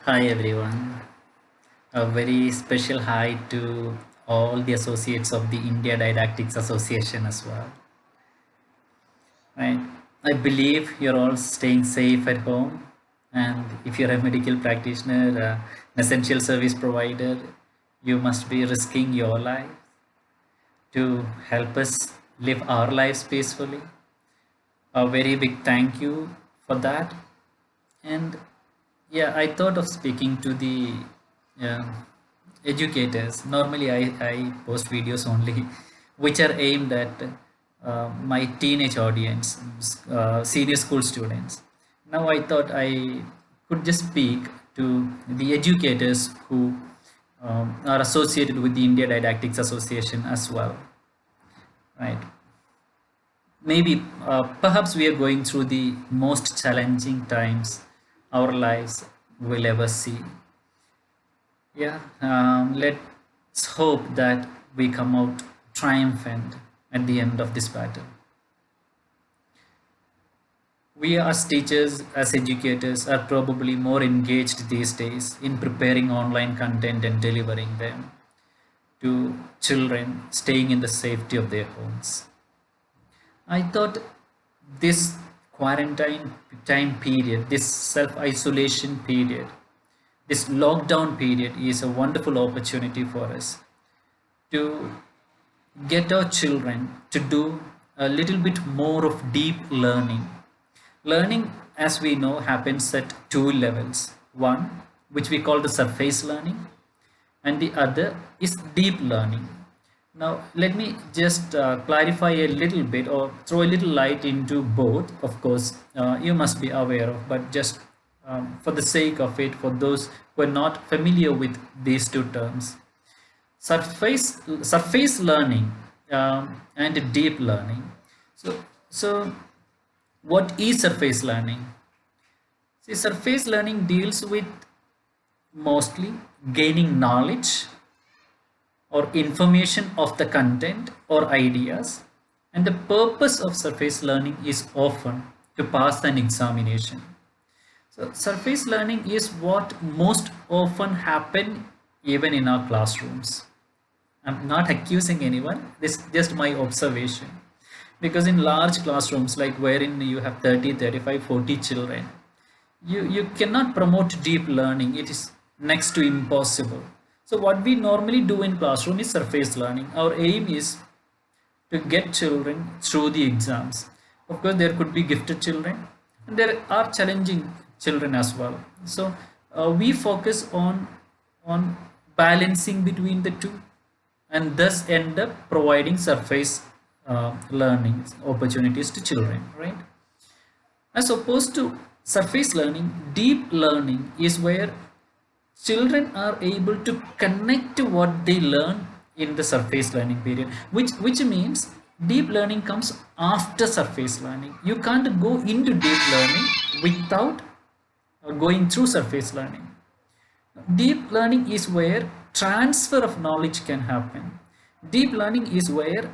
Hi everyone. A very special hi to all the associates of the India Didactics Association as well. Right. I believe you're all staying safe at home, and if you're a medical practitioner, an essential service provider, you must be risking your life to help us live our lives peacefully. A very big thank you for that. And yeah, I thought of speaking to the uh, educators. Normally, I post videos only which are aimed at my teenage audience, senior school students. Now, I thought I could just speak to the educators who are associated with the India Didactics Association as well, right? Maybe perhaps we are going through the most challenging times our lives will ever see. Yeah, let's hope that we come out triumphant at the end of this battle. We as teachers, as educators, are probably more engaged these days in preparing online content and delivering them to children staying in the safety of their homes. I thought this quarantine time period, this self isolation period, this lockdown period is a wonderful opportunity for us to get our children to do a little bit more of deep learning. Learning, as we know, happens at two levels. One, which we call the surface learning, and the other is deep learning. Now, let me just clarify a little bit or throw a little light into both. Of course, you must be aware of, but just for the sake of it, for those who are not familiar with these two terms, surface learning and deep learning. So, what is surface learning? See, surface learning deals with mostly gaining knowledge or information of the content or ideas, and the purpose of surface learning is often to pass an examination. So surface learning is what most often happen even in our classrooms. I'm not accusing anyone, this is just my observation, because in large classrooms like wherein you have 30, 35, 40 children, you cannot promote deep learning. It is next to impossible. So what we normally do in classroom is surface learning. Our aim is to get children through the exams. Of course, there could be gifted children, and there are challenging children as well. So we focus on balancing between the two, and thus end up providing surface learning opportunities to children, right? As opposed to surface learning, deep learning is where children are able to connect to what they learn in the surface learning period, which means deep learning comes after surface learning. You can't go into deep learning without going through surface learning. Deep learning is where transfer of knowledge can happen. Deep learning is where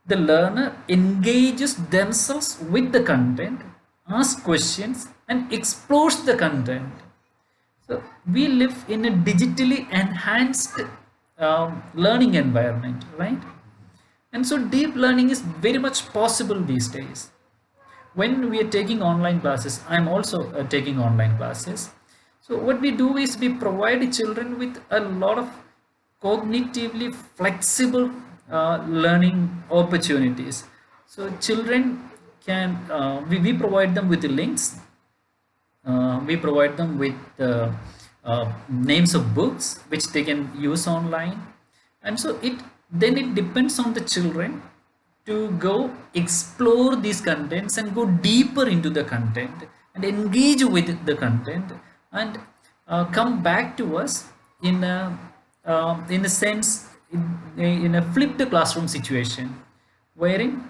the learner engages themselves with the content, asks questions, and explores the content. So we live in a digitally enhanced learning environment, right? And so deep learning is very much possible these days. When we are taking online classes, I'm also taking online classes. So what we do is we provide children with a lot of cognitively flexible learning opportunities. So children can, we provide them with the links, we provide them with names of books which they can use online, and so it depends on the children to go explore these contents and go deeper into the content and engage with the content, and come back to us in a sense, in a flipped classroom situation wherein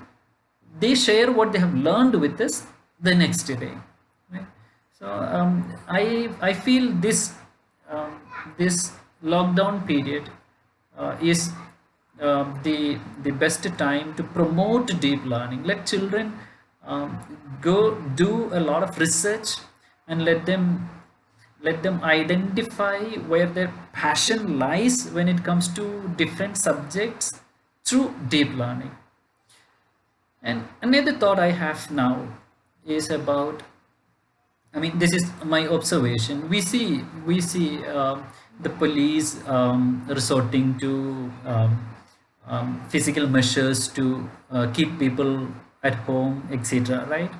they share what they have learned with us the next day, right? So I feel this lockdown period is the best time to promote deep learning. Let children go do a lot of research, and let them let them identify where their passion lies when it comes to different subjects through deep learning. And another thought I have now is about, I mean, this is my observation. We see the police resorting to physical measures to keep people at home, etc. Right?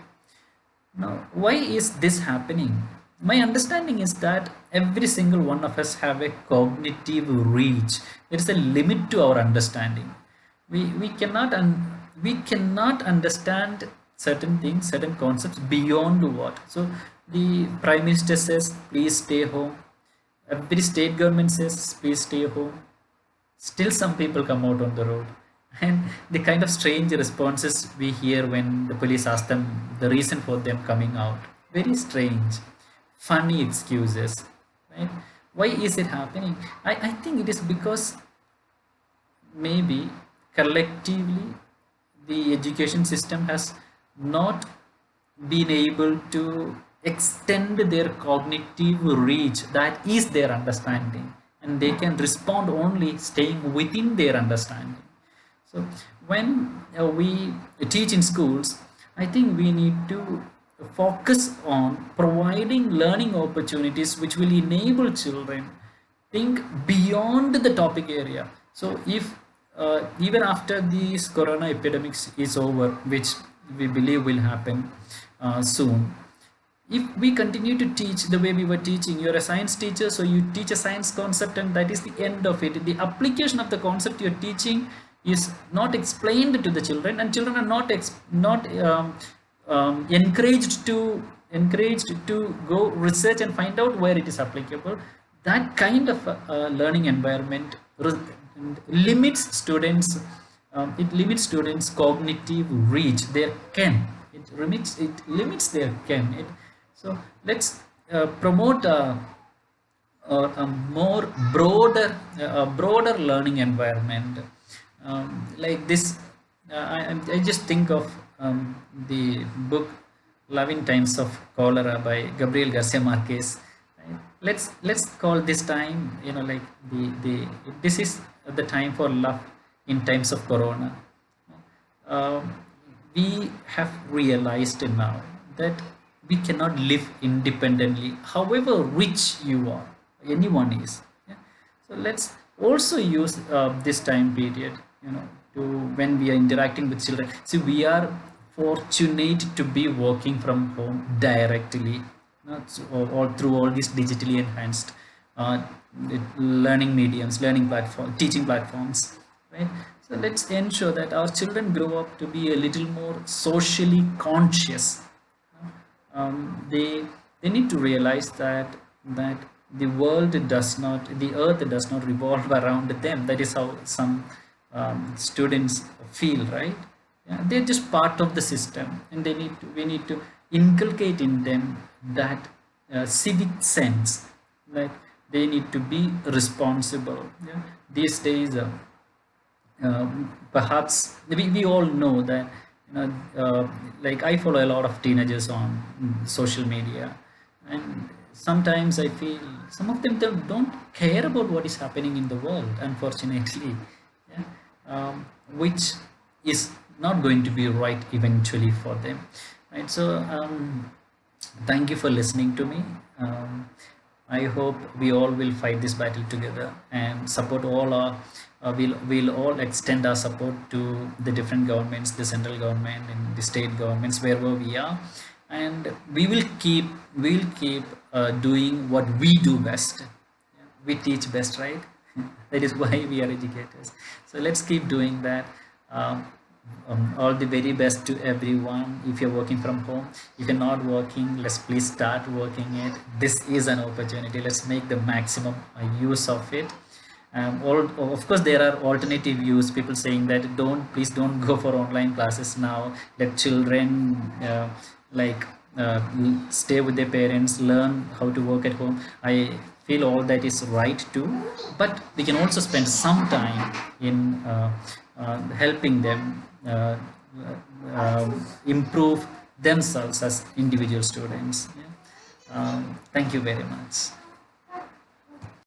Now, why is this happening? My understanding is that every single one of us have a cognitive reach. There is a limit to our understanding. We cannot understand certain things, certain concepts beyond what. So the Prime Minister says, please stay home. Every state government says, please stay home. Still some people come out on the road, and the kind of strange responses we hear when the police ask them the reason for them coming out, very strange, funny excuses, right? Why is it happening? I think it is because maybe collectively the education system has not been able to extend their cognitive reach, that is their understanding, and they can respond only staying within their understanding. So when we teach in schools, I think we need to focus on providing learning opportunities which will enable children think beyond the topic area. So if even after this corona epidemics is over, which we believe will happen soon, if we continue to teach the way we were teaching, you're a science teacher, so you teach a science concept and that is the end of it. The application of the concept you're teaching is not explained to the children, and children are not encouraged to go research and find out where it is applicable. That kind of learning environment limits students. It limits students' cognitive reach, their ken. It limits their ken. So let's promote a more broader learning environment, like this. I just think of the book Love in Times of Cholera by Gabriel Garcia Marquez. Right? Let's call this time, like the this is the time for love in times of corona. Uh, we have realized now that we cannot live independently, however rich you are, anyone is. Yeah? So let's also use this time period, to when we are interacting with children. See, we are fortunate to be working from home directly, or through all these digitally enhanced uh, learning mediums, learning platform, teaching platforms, right? So let's ensure that our children grow up to be a little more socially conscious. They need to realize that the world does not, the earth does not revolve around them. That is how some students feel, right? Yeah, they're just part of the system, and we need to inculcate in them that civic sense, that they need to be responsible. Yeah? These days, perhaps we all know that, like I follow a lot of teenagers on social media, and sometimes I feel some of them don't care about what is happening in the world, unfortunately. Yeah? Which is not going to be right eventually for them, right? So thank you for listening to me. I hope we all will fight this battle together and support all our. We'll all extend our support to the different governments, the central government and the state governments, wherever we are, and we'll keep doing what we do best. We teach best, right? That is why we are educators. So let's keep doing that. Um, all the very best to everyone. If you're working from home, if you're not working, let's please start working it. This is an opportunity. Let's make the maximum use of it. Of course, there are alternative views. People saying that please don't go for online classes now. Let children like stay with their parents, learn how to work at home. I feel all that is right too, but we can also spend some time in helping them improve themselves as individual students. Yeah? Thank you very much.